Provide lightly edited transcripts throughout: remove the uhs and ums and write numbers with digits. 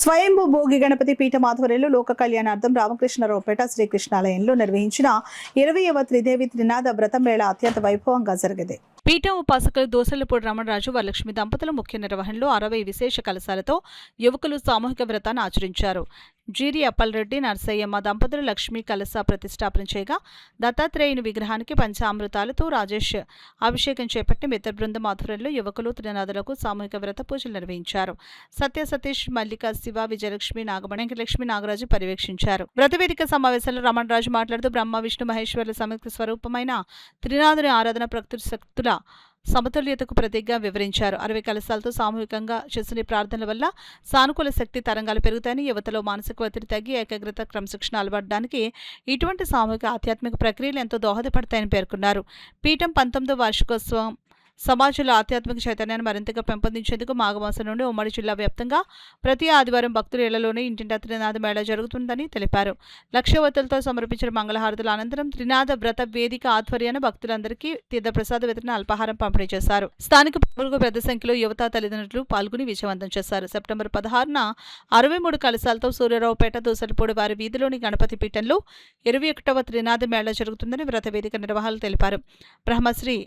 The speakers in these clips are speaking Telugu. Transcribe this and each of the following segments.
స్వయంభూ భోగి గణపతి పీఠం ఆధ్వర్యంలో లోక కళ్యాణార్థం రామకృష్ణరావుపేట శ్రీకృష్ణాలయంలో నిర్వహించిన 20వ త్రిదేవి త్రినాథ వ్రతం వేళ అత్యంత వైభవంగా జరిగింది. పీఠం ఉపాసకులు దోసలపూడి రమణరాజు వరలక్ష్మి దంపతుల ముఖ్య నిర్వహణలో 60 విశేష కలశాలతో యువకులు సామూహిక వ్రతాన్ని ఆచరించారు. జీరి అప్పలరెడ్డి నర్సయ్యమ్మ దంపతులు లక్ష్మీ కలశ ప్రతిష్టాపన చేయగా దత్తాత్రేయుని విగ్రహానికి పంచామృతాలతో రాజేష్ అభిషేకం చేపట్టి మిత్ర బృందం ఆధ్వర్యంలో యువకులు త్రినాథులకు సామూహిక వ్రత పూజలు నిర్వహించారు. సత్య సతీష్, మల్లిక, శివ, విజయలక్ష్మి, నాగమణి, లక్ష్మీ నాగరాజు పర్యవేక్షించారు. వ్రతవేదిక సమావేశంలో రమణరాజు మాట్లాడుతూ బ్రహ్మ విష్ణు మహేశ్వరుల సంయుక్త స్వరూపమైన త్రినాథుని ఆరాధన ప్రకృతి శక్తుల సమతుల్యతకు ప్రతీకగా వివరించారు. 60 కలశాలతో సామూహికంగా చేసిన ప్రార్థనల వల్ల సానుకూల శక్తి తరంగాలు పెరుగుతాయని, యువతలో మానసిక ఒత్తిడి తగ్గి ఏకాగ్రత, క్రమశిక్షణ అలవడడానికి ఇటువంటి సామూహిక ఆధ్యాత్మిక ప్రక్రియలు ఎంతో దోహదపడతాయని పేర్కొన్నారు. పీఠం 19వ వార్షికోత్సవం సమాజంలో ఆధ్యాత్మిక చైతన్యాన్ని మరింతగా పెంపొందించేందుకు మాఘమాసం నుండి ఉమ్మడి జిల్లా వ్యాప్తంగా ప్రతి ఆదివారం భక్తుల ఇళ్లలోనే ఇంటింటా త్రినాథ మేళా జరుగుతుందని తెలిపారు. లక్షవతులతో సమర్పించిన మంగళహారతుల అనంతరం త్రినాథ వ్రత వేదిక ఆధ్వర్యాన భక్తులందరికీ తీర్థప్రసాద వితరణ, అల్పాహారం పంపిణీ చేశారు. స్థానిక ప్రముఖులు పెద్ద సంఖ్యలో యువత, తల్లిదండ్రులు పాల్గొని విజయవంతం చేశారు. సెప్టెంబర్ 16న 63 కలశాలతో సూర్యరావుపేట దోసలపూడి వారి వీధిలోని గణపతి పీఠంలో 21వ త్రినాథ మేళా జరుగుతుందని వ్రత వేదిక నిర్వాహకులు తెలిపారు. బ్రహ్మశ్రీ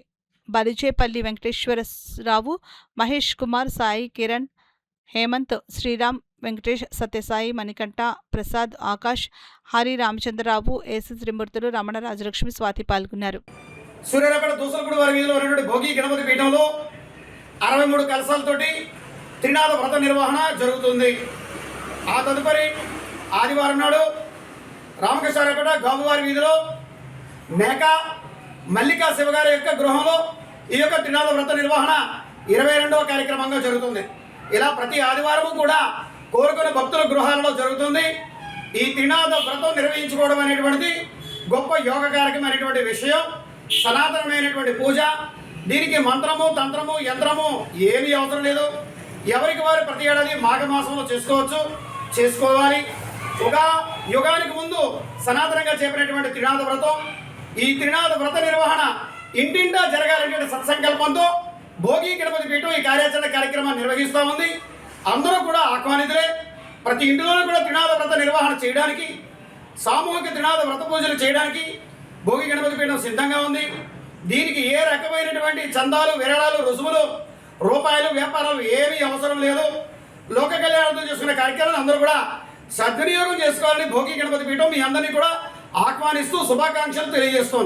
బలిజేపల్లి వెంకటేశ్వరరావు, మహేష్ కుమార్, సాయి కిరణ్, హేమంత్, శ్రీరామ్, వెంకటేష్, సత్యసాయి, మణికంఠ, ప్రసాద్, ఆకాష్, హరి, రామచంద్రరావు, ఏసి త్రిమూర్తులు, రమణ, రాజలక్ష్మి, స్వాతి పాల్గొన్నారు. సూర్యాపేట దోసలపూడి వారి వీధిలో ఉన్నటువంటి భోగి గణపతి పీఠంలో 63 కలశాలతోటి త్రినాథ వ్రత నిర్వహణ జరుగుతుంది. ఆ తదుపరి ఆదివారం నాడు రామకృష్ణారావుపేట గాబువారి వీధిలో మేక మల్లికా శివగారి యొక్క గృహంలో ఈ యొక్క త్రినాథ వ్రత నిర్వహణ 22వ కార్యక్రమంగా జరుగుతుంది. ఇలా ప్రతి ఆదివారము కూడా కోరుకునే భక్తుల గృహాలలో జరుగుతుంది. ఈ త్రినాథ వ్రతం నిర్వహించుకోవడం అనేటువంటిది గొప్ప యోగకారకమైనటువంటి విషయం, సనాతనమైనటువంటి పూజ. దీనికి మంత్రము, తంత్రము, యంత్రము ఏమీ అవసరం లేదు. ఎవరికి వారు ప్రతి ఏడాది మాఘమాసంలో చేసుకోవాలి. యుగానికి ముందు సనాతనంగా చేపట్టినటువంటి త్రినాథ వ్రతం, ఈ త్రినాథ వ్రత నిర్వహణ ఇంటింటా జరగాలనేటువంటి సత్సంకల్పంతో భోగి గణపతి పీఠం ఈ కార్యక్రమాన్ని నిర్వహిస్తూ ఉంది. అందరూ కూడా ఆహ్వానితులే. ప్రతి ఇంటిలోనూ కూడా త్రినాథ వ్రత నిర్వహణ చేయడానికి, సామూహిక త్రినాథ వ్రత పూజలు చేయడానికి భోగి గణపతి పీఠం సిద్ధంగా ఉంది. దీనికి ఏ రకమైనటువంటి చందాలు, విరాళాలు, రుసుములు, రూపాయలు, వ్యాపారాలు ఏమీ అవసరం లేదు. లోక కళ్యాణంతో చేసుకునే కార్యక్రమాలు అందరూ కూడా సద్వినియోగం చేసుకోవాలని భోగి గణపతి పీఠం మీ అందరినీ కూడా ఆహ్వానిస్తూ శుభాకాంక్షలు తెలియజేస్తోంది.